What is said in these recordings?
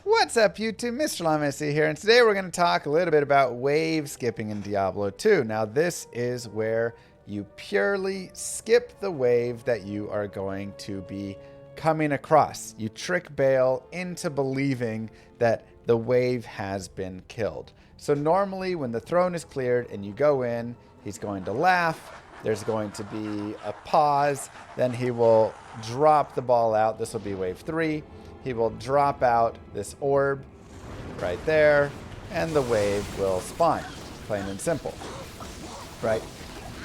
What's up, YouTube? Mr. Lamessy here, and today we're going to talk a little bit about wave skipping in Diablo 2. Now, this is where you purely skip the wave that you are going to be coming across. You trick Baal into believing that the wave has been killed. So normally when the throne is cleared and you go in, he's going to laugh. There's going to be a pause. Then he will drop the ball out. This will be wave 3. He will drop out this orb right there, and the wave will spawn, plain and simple, right?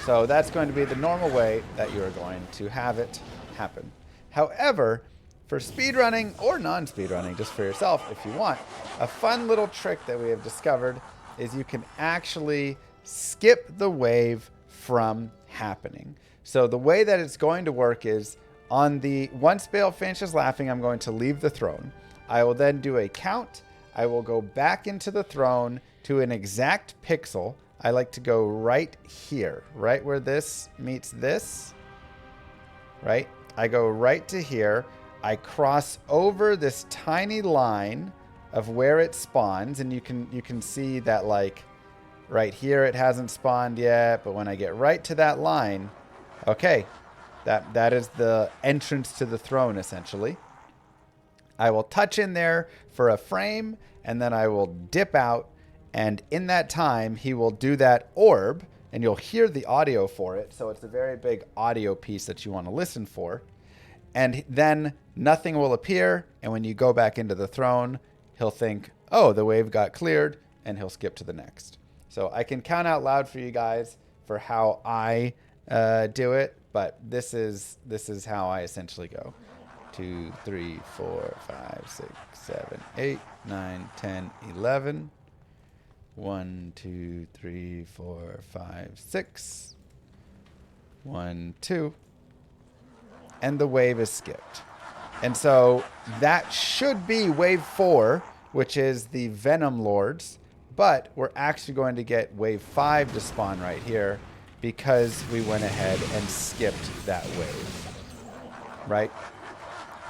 So that's going to be the normal way that you are going to have it happen. However, for speedrunning or non-speedrunning, just for yourself if you want, a fun little trick that we have discovered is you can actually skip the wave from happening. So the way that it's going to work is once Baal finishes laughing, I'm going to leave the throne. I will then do a count. I will go back into the throne to an exact pixel. I like to go right here, right where this meets this, right? I go right to here. I cross over this tiny line of where it spawns, and you can see that, like, right here it hasn't spawned yet, but when I get right to that line, okay, that is the entrance to the throne, essentially. I will touch in there for a frame, and then I will dip out, and in that time, he will do that orb, and you'll hear the audio for it, so it's a very big audio piece that you want to listen for. And then nothing will appear, and when you go back into the throne, he'll think, oh, the wave got cleared, and he'll skip to the next. So I can count out loud for you guys for how I do it, but this is how I essentially go. 2, 3, 4, 5, 6, 7, 8, 9, 10, 11. 1, 2, 3, 4, 5, 6. 1, 2. And the wave is skipped. And so that should be wave 4, which is the Venom Lords. But we're actually going to get wave 5 to spawn right here because we went ahead and skipped that wave, right?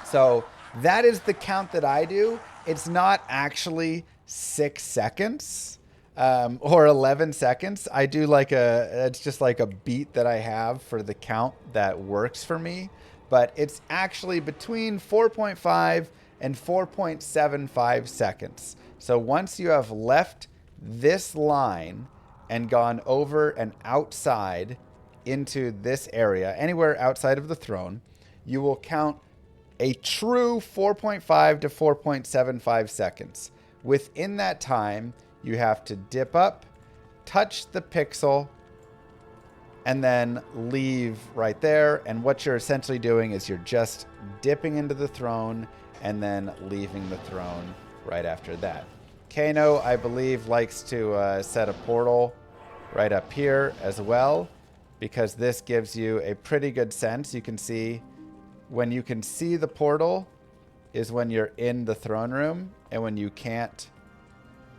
So that is the count that I do. It's not actually 6 seconds or 11 seconds. I do it's just like a beat that I have for the count that works for me. But it's actually between 4.5 and 4.75 seconds. So once you have left this line and gone over and outside into this area, anywhere outside of the throne, you will count a true 4.5 to 4.75 seconds. Within that time, you have to dip up, touch the pixel, and then leave right there. And what you're essentially doing is you're just dipping into the throne and then leaving the throne right after that. Kano, I believe, likes to set a portal right up here as well, because this gives you a pretty good sense. You can see when you can see the portal is when you're in the throne room, and when you can't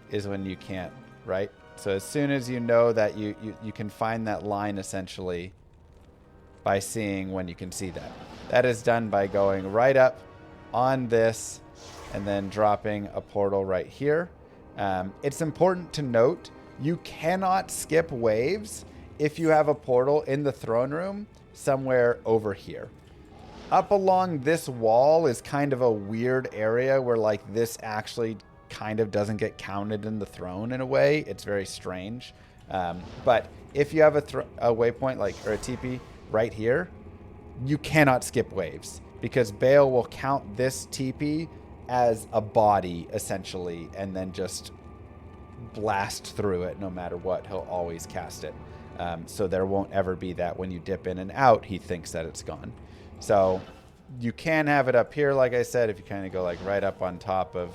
is when you can't, right? So as soon as you know that you can find that line essentially by seeing when you can see that. That is done by going right up on this and then dropping a portal right here. It's important to note you cannot skip waves if you have a portal in the throne room somewhere over here. Up along this wall is kind of a weird area where, like, this actually kind of doesn't get counted in the throne in a way. It's very strange. But if you have a waypoint or a TP right here, you cannot skip waves because Baal will count this TP as a body essentially and then just blast through it no matter what. He'll always cast it. So there won't ever be that when you dip in and out, he thinks that it's gone. So you can have it up here, like I said, if you kind of go like right up on top of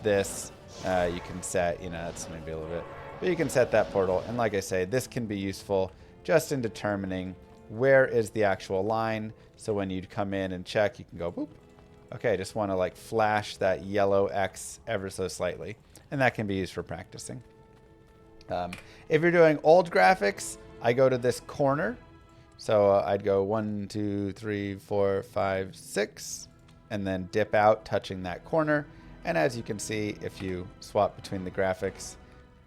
this, you can set, it's maybe a little bit, but you can set that portal. And like I say, this can be useful just in determining where is the actual line. So when you come in and check, you can go boop. Okay, I just want to like flash that yellow X ever so slightly. And that can be used for practicing. If you're doing old graphics, I go to this corner. So I'd go 1, 2, 3, 4, 5, 6, and then dip out, touching that corner. And as you can see, if you swap between the graphics,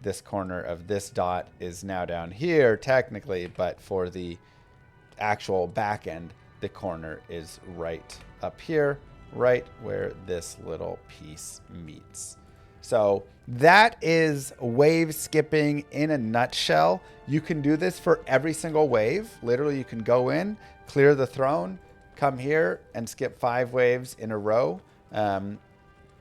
this corner of this dot is now down here technically, but for the actual back end, the corner is right up here, right where this little piece meets. So that is wave skipping in a nutshell. You can do this for every single wave. Literally, you can go in, clear the throne, come here and skip 5 waves in a row.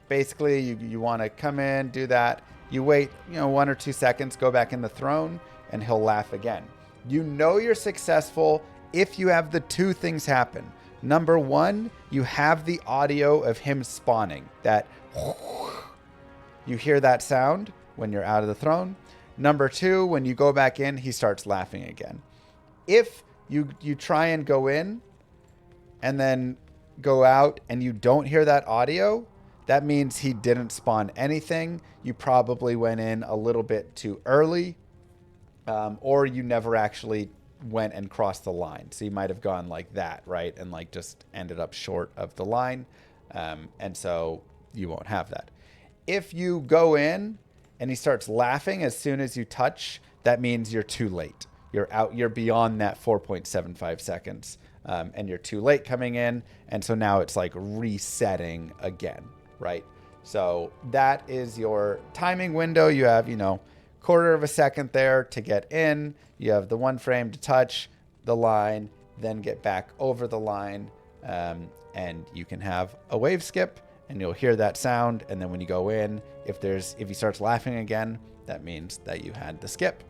Basically, you want to come in, do that. You wait, 1 or 2 seconds, go back in the throne, and he'll laugh again. You know you're successful if you have the 2 things happen. Number 1, you have the audio of him spawning. That you hear that sound when you're out of the throne. Number 2, when you go back in, he starts laughing again. If you try and go in and then go out and you don't hear that audio, that means he didn't spawn anything. You probably went in a little bit too early, or you never actually went and crossed the line. So you might have gone like that, right? And like just ended up short of the line. And so you won't have that. If you go in and he starts laughing as soon as you touch, that means you're too late. You're out, you're beyond that 4.75 seconds. And you're too late coming in. And so now it's like resetting again, right? So that is your timing window. You have, 1/4 of a second there to get in. You have the 1 frame to touch the line, then get back over the line. And you can have a wave skip and you'll hear that sound. And then when you go in, if he starts laughing again, that means that you had the skip.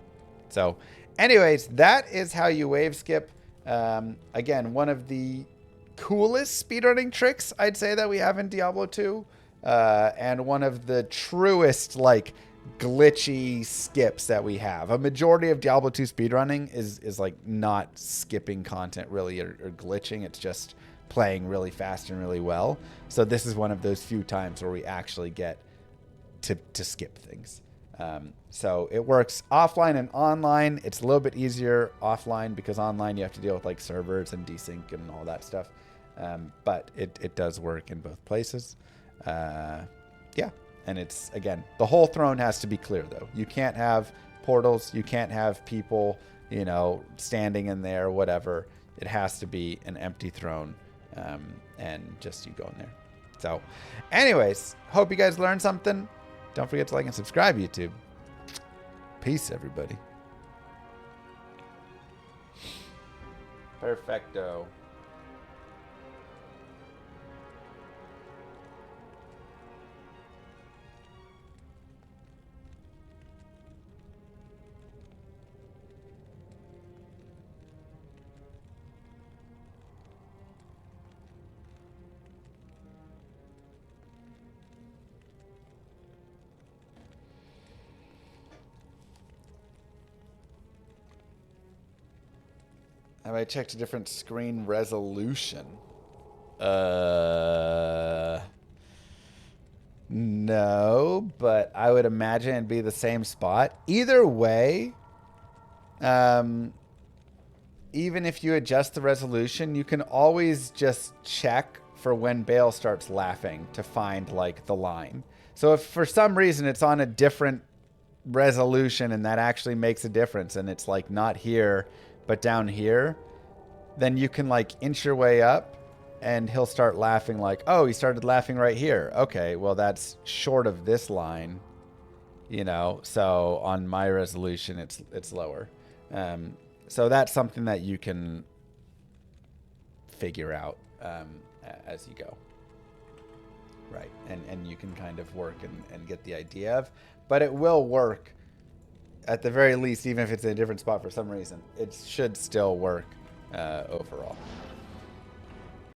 So anyways, that is how you wave skip. Again, one of the coolest speedrunning tricks I'd say that we have in Diablo 2. And one of the truest, like, glitchy skips that we have. A majority of Diablo 2 speedrunning is like not skipping content really or glitching. It's just playing really fast and really well. So this is one of those few times where we actually get to skip things. So it works offline and online. It's a little bit easier offline because online you have to deal with like servers and desync and all that stuff. But it does work in both places. Yeah. And it's, again, the whole throne has to be clear, though. You can't have portals. You can't have people, standing in there, whatever. It has to be an empty throne and just you go in there. So, anyways, hope you guys learned something. Don't forget to like and subscribe, YouTube. Peace, everybody. Perfecto. Have I checked a different screen resolution? No, but I would imagine it'd be the same spot. Either way, even if you adjust the resolution, you can always just check for when Baal starts laughing to find like the line. So if for some reason it's on a different resolution and that actually makes a difference and it's like not here but down here, then you can like inch your way up and he'll start laughing like, oh, he started laughing right here. Okay, well, that's short of this line, so on my resolution, it's lower. So that's something that you can figure out as you go. Right, and you can kind of work and get the idea of, but it will work at the very least, even if it's in a different spot for some reason. It should still work overall.